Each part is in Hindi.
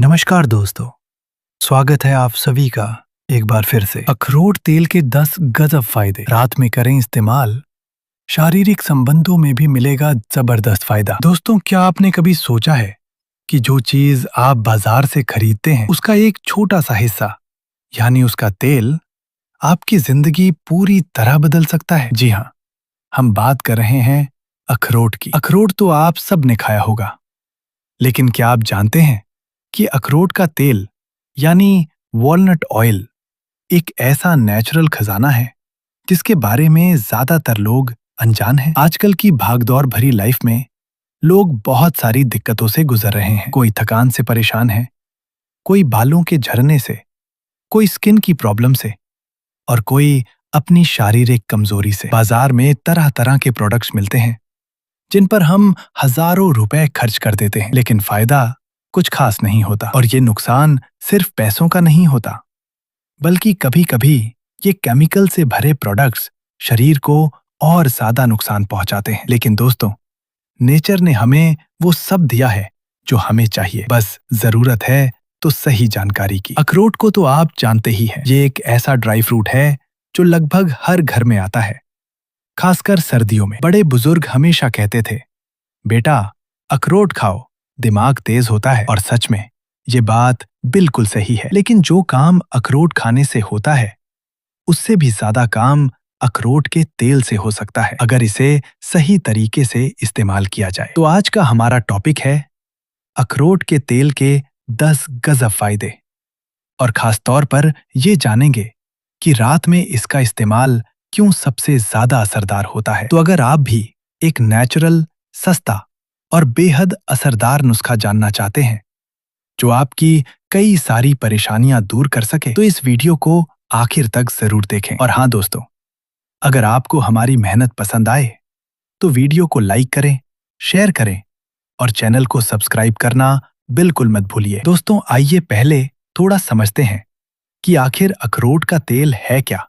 नमस्कार दोस्तों, स्वागत है आप सभी का एक बार फिर से। अखरोट तेल के 10 गजब फायदे। रात में करें इस्तेमाल, शारीरिक संबंधों में भी मिलेगा जबरदस्त फायदा। दोस्तों, क्या आपने कभी सोचा है कि जो चीज आप बाजार से खरीदते हैं उसका एक छोटा सा हिस्सा यानी उसका तेल आपकी जिंदगी पूरी तरह बदल सकता है? जी हाँ, हम बात कर रहे हैं अखरोट की। अखरोट तो आप सब ने खाया होगा, लेकिन क्या आप जानते हैं कि अखरोट का तेल यानी वॉलनट ऑयल एक ऐसा नेचुरल खजाना है जिसके बारे में ज्यादातर लोग अनजान हैं। आजकल की भागदौड़ भरी लाइफ में लोग बहुत सारी दिक्कतों से गुजर रहे हैं। कोई थकान से परेशान है, कोई बालों के झड़ने से, कोई स्किन की प्रॉब्लम से और कोई अपनी शारीरिक कमजोरी से। बाजार में तरह तरह के प्रोडक्ट्स मिलते हैं जिन पर हम हजारों रुपए खर्च कर देते हैं, लेकिन फायदा कुछ खास नहीं होता। और ये नुकसान सिर्फ पैसों का नहीं होता, बल्कि कभी कभी ये केमिकल से भरे प्रोडक्ट्स शरीर को और ज्यादा नुकसान पहुंचाते हैं। लेकिन दोस्तों, नेचर ने हमें वो सब दिया है जो हमें चाहिए, बस जरूरत है तो सही जानकारी की। अखरोट को तो आप जानते ही हैं, ये एक ऐसा ड्राई फ्रूट है जो लगभग हर घर में आता है, खासकर सर्दियों में। बड़े बुजुर्ग हमेशा कहते थे, बेटा अखरोट खाओ, दिमाग तेज होता है। और सच में ये बात बिल्कुल सही है। लेकिन जो काम अखरोट खाने से होता है उससे भी ज्यादा काम अखरोट के तेल से हो सकता है, अगर इसे सही तरीके से इस्तेमाल किया जाए। तो आज का हमारा टॉपिक है अखरोट के तेल के 10 गजब फायदे, और खास तौर पर ये जानेंगे कि रात में इसका इस्तेमाल क्यों सबसे ज्यादा असरदार होता है। तो अगर आप भी एक नेचुरल, सस्ता और बेहद असरदार नुस्खा जानना चाहते हैं जो आपकी कई सारी परेशानियां दूर कर सके, तो इस वीडियो को आखिर तक जरूर देखें। और हाँ दोस्तों, अगर आपको हमारी मेहनत पसंद आए तो वीडियो को लाइक करें, शेयर करें और चैनल को सब्सक्राइब करना बिल्कुल मत भूलिए। दोस्तों, आइए पहले थोड़ा समझते हैं कि आखिर अखरोट का तेल है क्या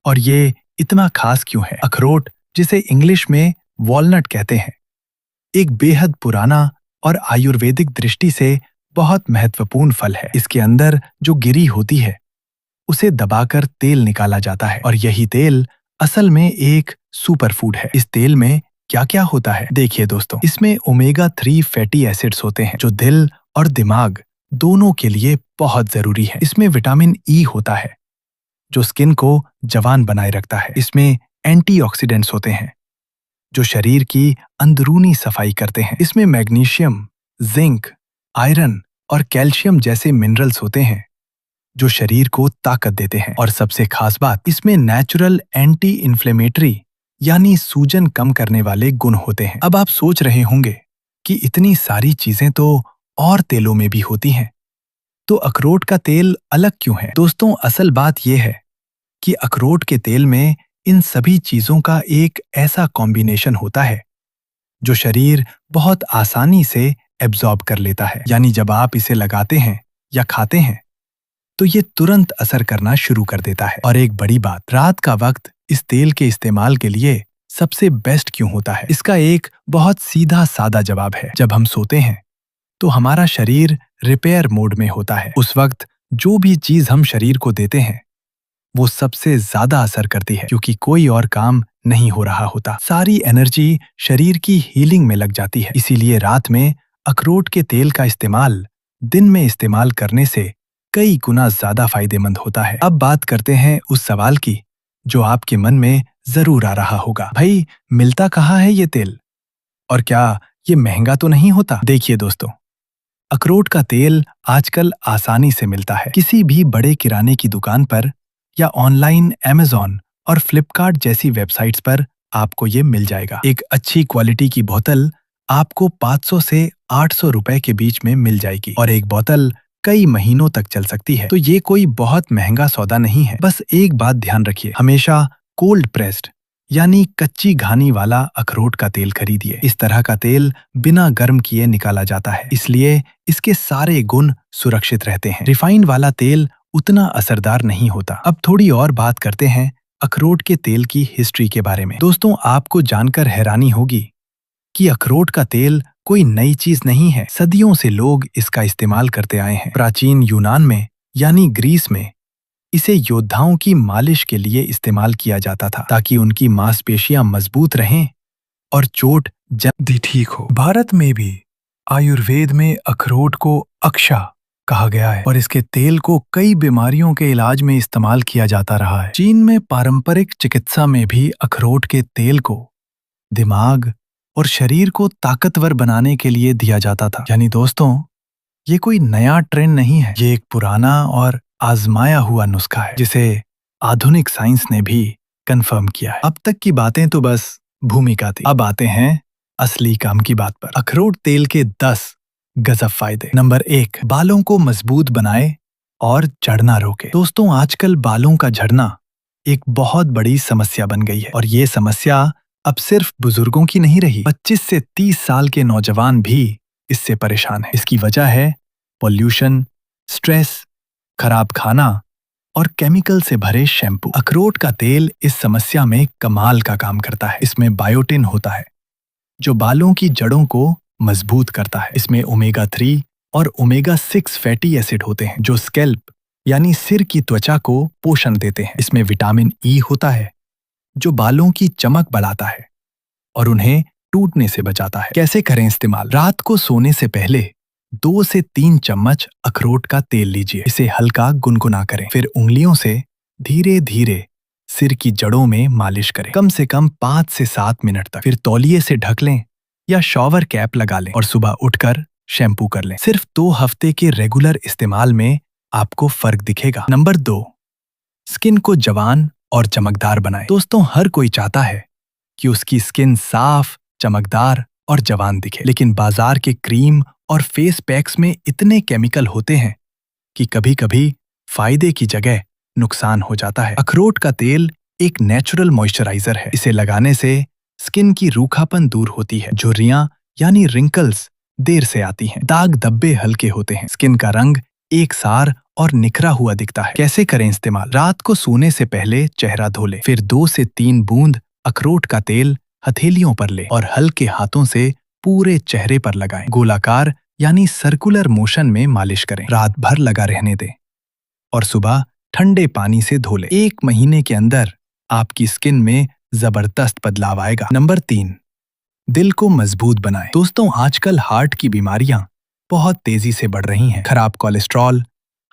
और ये इतना खास क्यों है। अखरोट, जिसे इंग्लिश में वॉलनट कहते हैं, एक बेहद पुराना और आयुर्वेदिक दृष्टि से बहुत महत्वपूर्ण फल है। इसके अंदर जो गिरी होती है उसे दबाकर तेल निकाला जाता है, और यही तेल असल में एक सुपरफूड है। इस तेल में क्या क्या होता है, देखिए दोस्तों, इसमें ओमेगा 3 फैटी एसिड्स होते हैं जो दिल और दिमाग दोनों के लिए बहुत जरूरी है। इसमें विटामिन ई होता है जो स्किन को जवान बनाए रखता है। इसमें एंटीऑक्सीडेंट्स होते हैं जो शरीर की अंदरूनी सफाई करते हैं। इसमें मैग्नीशियम, जिंक, आयरन और कैल्शियम जैसे मिनरल्स होते हैं जो शरीर को ताकत देते हैं। और सबसे खास बात, इसमें नेचुरल एंटी इन्फ्लेमेटरी यानी सूजन कम करने वाले गुण होते हैं। अब आप सोच रहे होंगे कि इतनी सारी चीजें तो और तेलों में भी होती हैं, तो अखरोट का तेल अलग क्यों है? दोस्तों, असल बात यह है कि अखरोट के तेल में इन सभी चीजों का एक ऐसा कॉम्बिनेशन होता है जो शरीर बहुत आसानी से एब्जॉर्ब कर लेता है। यानी जब आप इसे लगाते हैं या खाते हैं तो ये तुरंत असर करना शुरू कर देता है। और एक बड़ी बात, रात का वक्त इस तेल के इस्तेमाल के लिए सबसे बेस्ट क्यों होता है? इसका एक बहुत सीधा सादा जवाब है। जब हम सोते हैं तो हमारा शरीर रिपेयर मोड में होता है। उस वक्त जो भी चीज हम शरीर को देते हैं वो सबसे ज्यादा असर करती है, क्योंकि कोई और काम नहीं हो रहा होता। सारी एनर्जी शरीर की हीलिंग में लग जाती है। इसीलिए रात में अखरोट के तेल का इस्तेमाल दिन में इस्तेमाल करने से कई गुना ज्यादा फायदेमंद होता है। अब बात करते हैं उस सवाल की जो आपके मन में जरूर आ रहा होगा, भाई मिलता कहाँ है ये तेल, और क्या ये महंगा तो नहीं होता? देखिए दोस्तों, अखरोट का तेल आजकल आसानी से मिलता है। किसी भी बड़े किराने की दुकान पर या ऑनलाइन अमेज़न और फ्लिपकार्ट जैसी वेबसाइट्स पर आपको ये मिल जाएगा। एक अच्छी क्वालिटी की बोतल आपको 500 से 800 रुपए के बीच में मिल जाएगी, और एक बोतल कई महीनों तक चल सकती है। तो ये कोई बहुत महंगा सौदा नहीं है। बस एक बात ध्यान रखिए, हमेशा कोल्ड प्रेस्ड यानी कच्ची घानी वाला अखरोट का तेल खरीदिए। इस तरह का तेल बिना गर्म किए निकाला जाता है, इसलिए इसके सारे गुण सुरक्षित रहते हैं। रिफाइंड वाला तेल उतना असरदार नहीं होता। अब थोड़ी और बात करते हैं अखरोट के तेल की हिस्ट्री के बारे में। दोस्तों, आपको जानकर हैरानी होगी कि अखरोट का तेल कोई नई चीज नहीं है। सदियों से लोग इसका इस्तेमाल करते आए हैं। प्राचीन यूनान में यानी ग्रीस में इसे योद्धाओं की मालिश के लिए इस्तेमाल किया जाता था ताकि उनकी मांसपेशियां मजबूत रहें और चोट जल्दी ठीक हो। भारत में भी आयुर्वेद में अखरोट को अक्षा कहा गया है और इसके तेल को कई बीमारियों के इलाज में इस्तेमाल किया जाता रहा है। चीन में पारंपरिक चिकित्सा में भी अखरोट के तेल को दिमाग और शरीर को ताकतवर बनाने के लिए दिया जाता था। यानी दोस्तों, ये कोई नया ट्रेंड नहीं है, ये एक पुराना और आजमाया हुआ नुस्खा है जिसे आधुनिक साइंस ने भी कंफर्म किया है। अब तक की बातें तो बस भूमिका थी, अब आते हैं असली काम की बात पर। अखरोट तेल के 10 गजब फायदे। नंबर 1, बालों को मजबूत बनाए और झड़ना रोके। दोस्तों, आजकल बालों का झड़ना एक बहुत बड़ी समस्या बन गई है और ये समस्या अब सिर्फ बुजुर्गों की नहीं रही। 25 से 30 साल के नौजवान भी इससे परेशान है। इसकी वजह है पॉल्यूशन, स्ट्रेस, खराब खाना और केमिकल से भरे शैम्पू। अखरोट का तेल इस समस्या में कमाल का काम करता है। इसमें बायोटिन होता है जो बालों की जड़ों को मजबूत करता है। इसमें ओमेगा 3 और ओमेगा 6 फैटी एसिड होते हैं जो स्कैल्प यानी सिर की त्वचा को पोषण देते हैं। इसमें विटामिन ई होता है जो बालों की चमक बढ़ाता है और उन्हें टूटने से बचाता है। कैसे करें इस्तेमाल? रात को सोने से पहले 2 से 3 चम्मच अखरोट का तेल लीजिए। इसे हल्का गुनगुना करें, फिर उंगलियों से धीरे धीरे सिर की जड़ों में मालिश करें, कम से कम 5 से 7 मिनट तक। फिर तौलिए से ढक लें या शॉवर कैप लगा लें और सुबह उठकर शैम्पू कर लें। सिर्फ 2 हफ्ते के रेगुलर इस्तेमाल में आपको फर्क दिखेगा। नंबर 2, स्किन को जवान और चमकदार बनाएं। दोस्तों, हर कोई चाहता है कि उसकी स्किन साफ, चमकदार और जवान दिखे, लेकिन बाजार के क्रीम और फेस पैक्स में इतने केमिकल होते हैं कि कभी-कभी फायदे की जगह नुकसान हो जाता है। अखरोट का तेल एक नेचुरल मॉइस्चराइजर है। इसे लगाने से स्किन की रूखापन दूर होती है, झुर्रियां यानी रिंकल्स देर से आती हैं, दाग धब्बे हल्के होते हैं, स्किन का रंग एकसार और निखरा हुआ दिखता है। कैसे करें इस्तेमाल? रात को सोने से पहले चेहरा धो लें, फिर 2 से 3 बूंद अखरोट का तेल हथेलियों पर लें और हल्के हाथों से पूरे चेहरे पर लगाएं। गोलाकार यानी सर्कुलर मोशन में मालिश करें। रात भर लगा रहने दें और सुबह ठंडे पानी से धो लें। 1 महीने के अंदर आपकी स्किन में जबरदस्त बदलाव आएगा। नंबर 3, दिल को मजबूत बनाएं। दोस्तों, आजकल हार्ट की बीमारियां बहुत तेजी से बढ़ रही हैं। खराब कोलेस्ट्रॉल,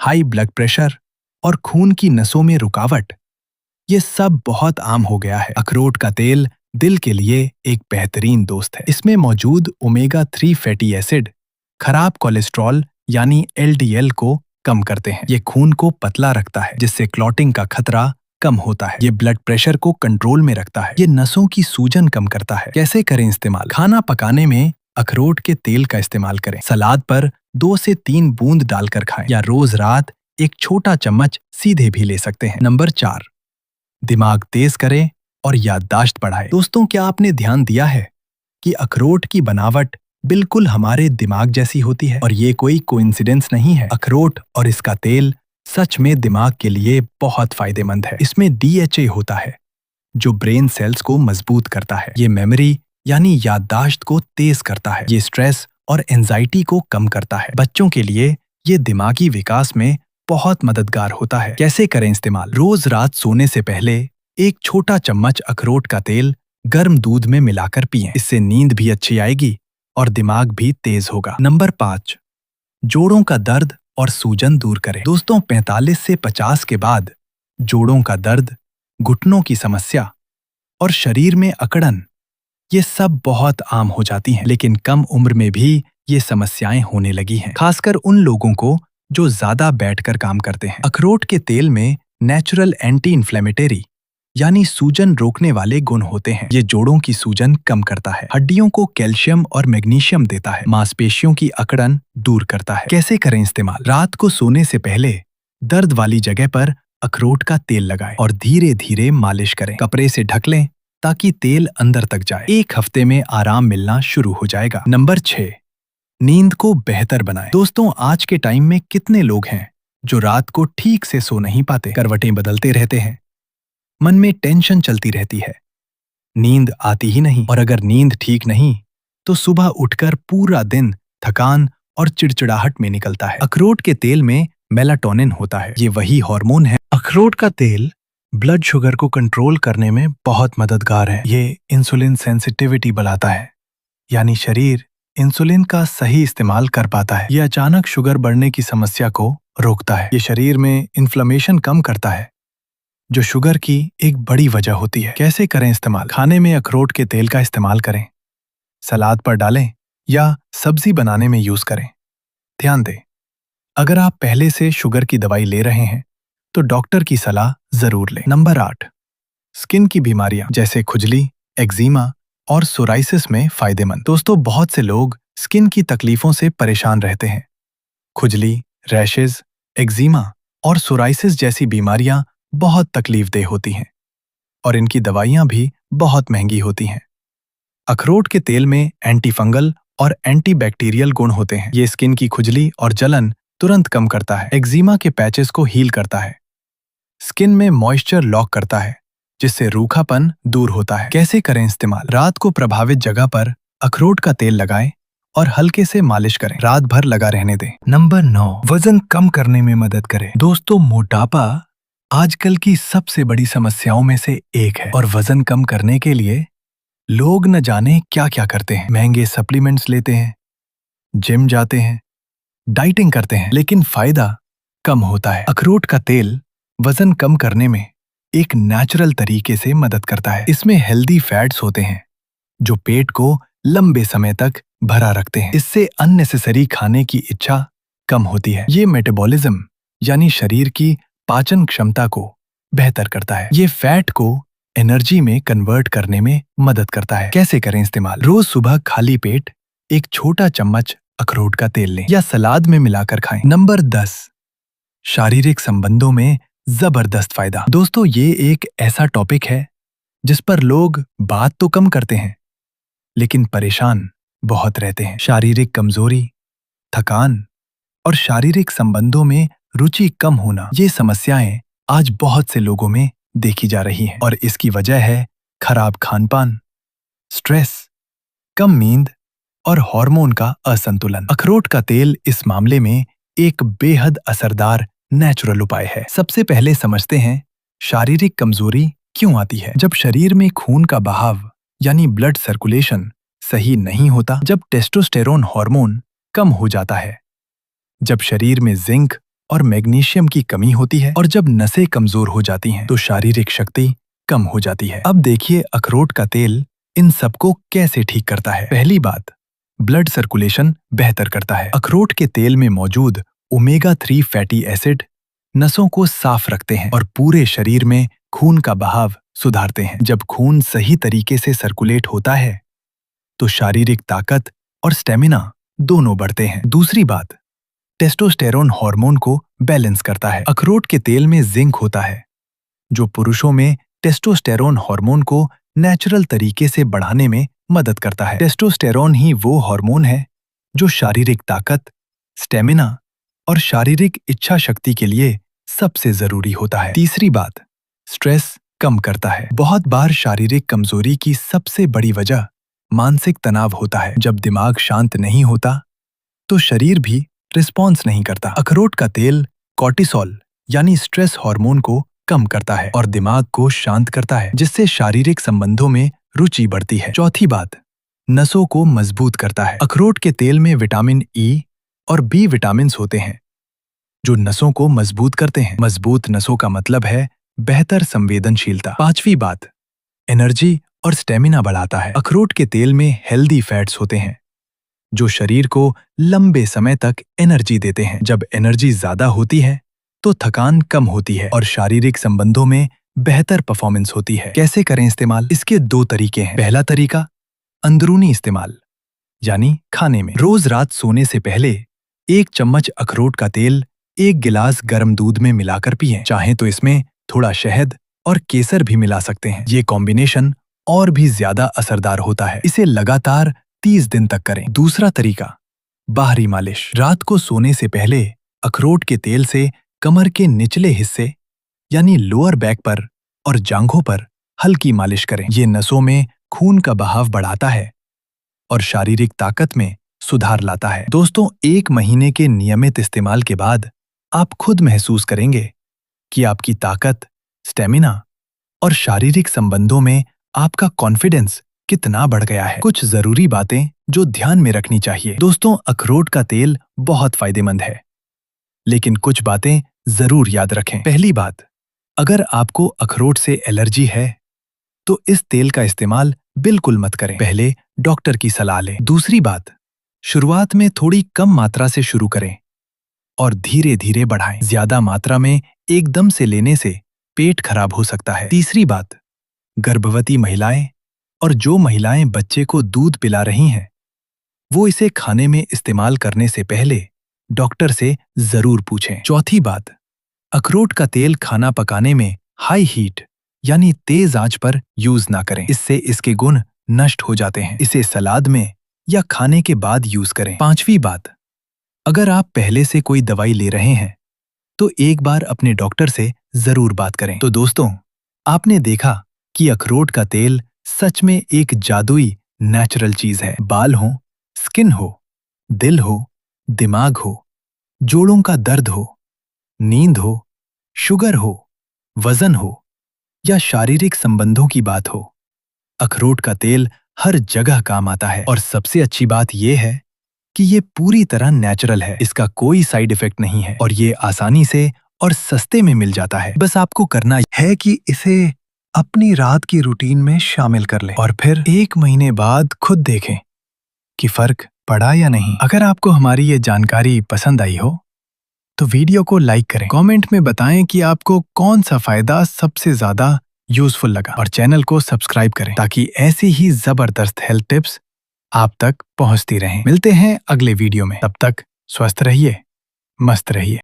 हाई ब्लड प्रेशर और खून की नसों में रुकावट, ये सब बहुत आम हो गया है। अखरोट का तेल दिल के लिए एक बेहतरीन दोस्त है। इसमें मौजूद ओमेगा 3 फैटी एसिड खराब कोलेस्ट्रॉल यानी एलडीएल को कम करते हैं। ये खून को पतला रखता है जिससे क्लॉटिंग का खतरा कम होता है। ये ब्लड प्रेशर को कंट्रोल में रखता है। ये नसों की सूजन कम करता है। कैसे करें इस्तेमाल? खाना पकाने में अखरोट के तेल का इस्तेमाल करें। सलाद पर 2 से 3 बूंद डालकर खाएं या रोज रात एक छोटा चम्मच सीधे भी ले सकते हैं। नंबर 4, दिमाग तेज करें और याददाश्त बढ़ाए। दोस्तों, क्या आपने ध्यान दिया है कि अखरोट की बनावट बिल्कुल हमारे दिमाग जैसी होती है और ये कोई कोइंसिडेंस नहीं है। अखरोट और इसका तेल सच में दिमाग के लिए बहुत फायदेमंद है। इसमें DHA होता है जो ब्रेन सेल्स को मजबूत करता है। ये मेमोरी यानी याददाश्त को तेज करता है। ये स्ट्रेस और एंजाइटी को कम करता है। बच्चों के लिए ये दिमागी विकास में बहुत मददगार होता है। कैसे करें इस्तेमाल? रोज रात सोने से पहले एक छोटा चम्मच अखरोट का तेल गर्म दूध में मिलाकर पिएं। इससे नींद भी अच्छी आएगी और दिमाग भी तेज होगा। नंबर 5, जोड़ों का दर्द और सूजन दूर करें। दोस्तों, 45 से 50 के बाद जोड़ों का दर्द, घुटनों की समस्या और शरीर में अकड़न, ये सब बहुत आम हो जाती हैं, लेकिन कम उम्र में भी ये समस्याएं होने लगी हैं, खासकर उन लोगों को जो ज्यादा बैठकर काम करते हैं। अखरोट के तेल में नेचुरल एंटी इन्फ्लेमेटरी यानी सूजन रोकने वाले गुण होते हैं। ये जोड़ों की सूजन कम करता है, हड्डियों को कैल्शियम और मैग्नीशियम देता है, मांसपेशियों की अकड़न दूर करता है। कैसे करें इस्तेमाल? रात को सोने से पहले दर्द वाली जगह पर अखरोट का तेल लगाएं और धीरे धीरे मालिश करें। कपड़े से ढक लें ताकि तेल अंदर तक जाए। 1 हफ्ते में आराम मिलना शुरू हो जाएगा। नंबर 6, नींद को बेहतर बनाएं। दोस्तों, आज के टाइम में कितने लोग हैं जो रात को ठीक से सो नहीं पाते, करवटें बदलते रहते हैं, मन में टेंशन चलती रहती है, नींद आती ही नहीं, और अगर नींद ठीक नहीं तो सुबह उठकर पूरा दिन थकान और चिड़चिड़ाहट में निकलता है। अखरोट के तेल में मेलाटोनिन होता है। ये वही हार्मोन है। अखरोट का तेल ब्लड शुगर को कंट्रोल करने में बहुत मददगार है। ये इंसुलिन सेंसिटिविटी बढ़ाता है, यानी शरीर इंसुलिन का सही इस्तेमाल कर पाता है। ये अचानक शुगर बढ़ने की समस्या को रोकता है। ये शरीर में इन्फ्लेमेशन कम करता है, जो शुगर की एक बड़ी वजह होती है। कैसे करें इस्तेमाल? खाने में अखरोट के तेल का इस्तेमाल करें, सलाद पर डालें या सब्जी बनाने में यूज करें। ध्यान दें, अगर आप पहले से शुगर की दवाई ले रहे हैं तो डॉक्टर की सलाह जरूर लें। नंबर 8, स्किन की बीमारियां जैसे खुजली, एक्जिमा और सोराइसिस में फायदेमंद। दोस्तों, बहुत से लोग स्किन की तकलीफों से परेशान रहते हैं। खुजली, रैशेज, एक्जिमा और सोराइसिस जैसी बीमारियां बहुत तकलीफदेह होती हैं और इनकी दवाइयां भी बहुत महंगी होती हैं। अखरोट के तेल में एंटीफंगल और एंटीबैक्टीरियल गुण होते हैं। ये स्किन की खुजली और जलन तुरंत कम करता है, एक्जिमा के पैचेस को हील करता है, स्किन में मॉइस्चर लॉक करता है, जिससे रूखापन दूर होता है। कैसे करें इस्तेमाल? रात को प्रभावित जगह पर अखरोट का तेल लगाएं और हल्के से मालिश करें। रात भर लगा रहने दें। नंबर 9, वजन कम करने में मदद करे। दोस्तों, मोटापा आजकल की सबसे बड़ी समस्याओं में से एक है और वजन कम करने के लिए लोग न जाने क्या क्या करते हैं। महंगे सप्लीमेंट्स लेते हैं, जिम जाते हैं, डाइटिंग करते हैं, लेकिन फायदा कम होता है। अखरोट का तेल वजन कम करने में एक नेचुरल तरीके से मदद करता है। इसमें हेल्दी फैट्स होते हैं जो पेट को लंबे समय तक भरा रखते हैं। इससे अननेसेसरी खाने की इच्छा कम होती है। ये मेटाबॉलिज्म यानी शरीर की पाचन क्षमता को बेहतर करता है। ये फैट को एनर्जी में कन्वर्ट करने में मदद करता है। कैसे करें इस्तेमाल? रोज सुबह खाली पेट एक छोटा चम्मच अखरोट का तेल लें या सलाद में मिलाकर खाएं। नंबर 10, शारीरिक संबंधों में जबरदस्त फायदा। दोस्तों, ये एक ऐसा टॉपिक है जिस पर लोग बात तो कम करते हैं लेकिन परेशान बहुत रहते हैं। शारीरिक कमजोरी, थकान और शारीरिक संबंधों में रुचि कम होना, ये समस्याएं आज बहुत से लोगों में देखी जा रही हैं और इसकी वजह है खराब खानपान, स्ट्रेस, कम नींद और हार्मोन का असंतुलन। अखरोट का तेल इस मामले में एक बेहद असरदार नेचुरल उपाय है। सबसे पहले समझते हैं शारीरिक कमजोरी क्यों आती है। जब शरीर में खून का बहाव यानी ब्लड सर्कुलेशन सही नहीं होता, जब टेस्टोस्टेरोन हार्मोन कम हो जाता है, जब शरीर में जिंक और मैग्नीशियम की कमी होती है और जब नसें कमजोर हो जाती हैं, तो शारीरिक शक्ति कम हो जाती है। अब देखिए अखरोट का तेल इन सबको कैसे ठीक करता है। पहली बात, ब्लड सर्कुलेशन बेहतर करता है। अखरोट के तेल में मौजूद ओमेगा 3 फैटी एसिड नसों को साफ रखते हैं और पूरे शरीर में खून का बहाव सुधारते हैं। जब खून सही तरीके से सर्कुलेट होता है तो शारीरिक ताकत और स्टेमिना दोनों बढ़ते हैं। दूसरी बात, टेस्टोस्टेरोन हार्मोन को बैलेंस करता है। अखरोट के तेल में जिंक होता है जो पुरुषों में टेस्टोस्टेरोन हार्मोन को नेचुरल तरीके से बढ़ाने में मदद करता है। टेस्टोस्टेरोन ही वो हार्मोन है जो शारीरिक ताकत, स्टेमिना और शारीरिक इच्छा शक्ति के लिए सबसे जरूरी होता है। तीसरी बात, स्ट्रेस कम करता है। बहुत बार शारीरिक कमजोरी की सबसे बड़ी वजह मानसिक तनाव होता है। जब दिमाग शांत नहीं होता तो शरीर भी रिस्पॉन्स नहीं करता। अखरोट का तेल कॉर्टिसोल यानी स्ट्रेस हार्मोन को कम करता है और दिमाग को शांत करता है, जिससे शारीरिक संबंधों में रुचि बढ़ती है। चौथी बात, नसों को मजबूत करता है। अखरोट के तेल में विटामिन ई और बी विटामिन्स होते हैं जो नसों को मजबूत करते हैं। मजबूत नसों का मतलब है बेहतर संवेदनशीलता। पांचवी बात, एनर्जी और स्टेमिना बढ़ाता है। अखरोट के तेल में हेल्दी फैट्स होते हैं जो शरीर को लंबे समय तक एनर्जी देते हैं। जब एनर्जी ज्यादा होती है तो थकान कम होती है और शारीरिक संबंधों में बेहतर परफॉर्मेंस होती है। कैसे करें इस्तेमाल? इसके दो तरीके हैं। पहला तरीका, अंदरूनी इस्तेमाल यानी खाने में। रोज रात सोने से पहले 1 चम्मच अखरोट का तेल 1 गिलास गर्म दूध में मिलाकर पिएं। चाहें तो इसमें थोड़ा शहद और केसर भी मिला सकते हैं। ये कॉम्बिनेशन और भी ज्यादा असरदार होता है। इसे लगातार 30 दिन तक करें। दूसरा तरीका, बाहरी मालिश। रात को सोने से पहले अखरोट के तेल से कमर के निचले हिस्से यानी लोअर बैक पर और जांघों पर हल्की मालिश करें। ये नसों में खून का बहाव बढ़ाता है और शारीरिक ताकत में सुधार लाता है। दोस्तों, 1 महीने के नियमित इस्तेमाल के बाद आप खुद महसूस करेंगे कि आपकी ताकत, स्टेमिना और शारीरिक संबंधों में आपका कॉन्फिडेंस कितना बढ़ गया है। कुछ जरूरी बातें जो ध्यान में रखनी चाहिए। दोस्तों, अखरोट का तेल बहुत फायदेमंद है, लेकिन कुछ बातें जरूर याद रखें। पहली बात, अगर आपको अखरोट से एलर्जी है तो इस तेल का इस्तेमाल बिल्कुल मत करें। पहले डॉक्टर की सलाह लें। दूसरी बात, शुरुआत में थोड़ी कम मात्रा से शुरू करें और धीरे धीरे बढ़ाएं। ज्यादा मात्रा में एकदम से लेने से पेट खराब हो सकता है। तीसरी बात, गर्भवती महिलाएं और जो महिलाएं बच्चे को दूध पिला रही हैं, वो इसे खाने में इस्तेमाल करने से पहले डॉक्टर से जरूर पूछें। चौथी बात, अखरोट का तेल खाना पकाने में हाई हीट यानी तेज आंच पर यूज ना करें, इससे इसके गुण नष्ट हो जाते हैं। इसे सलाद में या खाने के बाद यूज करें। पांचवी बात, अगर आप पहले से कोई दवाई ले रहे हैं तो एक बार अपने डॉक्टर से जरूर बात करें। तो दोस्तों, आपने देखा कि अखरोट का तेल सच में एक जादुई नेचुरल चीज है। बाल हो, स्किन हो, दिल हो, दिमाग हो, जोड़ों का दर्द हो, नींद हो, शुगर हो, वजन हो या शारीरिक संबंधों की बात हो, अखरोट का तेल हर जगह काम आता है। और सबसे अच्छी बात यह है कि ये पूरी तरह नेचुरल है, इसका कोई साइड इफेक्ट नहीं है और ये आसानी से और सस्ते में मिल जाता है। बस आपको करना है कि इसे अपनी रात की रूटीन में शामिल कर लें और फिर 1 महीने बाद खुद देखें कि फर्क पड़ा या नहीं। अगर आपको हमारी ये जानकारी पसंद आई हो तो वीडियो को लाइक करें, कमेंट में बताएं कि आपको कौन सा फायदा सबसे ज्यादा यूजफुल लगा और चैनल को सब्सक्राइब करें ताकि ऐसी ही जबरदस्त हेल्थ टिप्स आप तक पहुंचती रहें। मिलते हैं अगले वीडियो में, तब तक स्वस्थ रहिए, मस्त रहिए।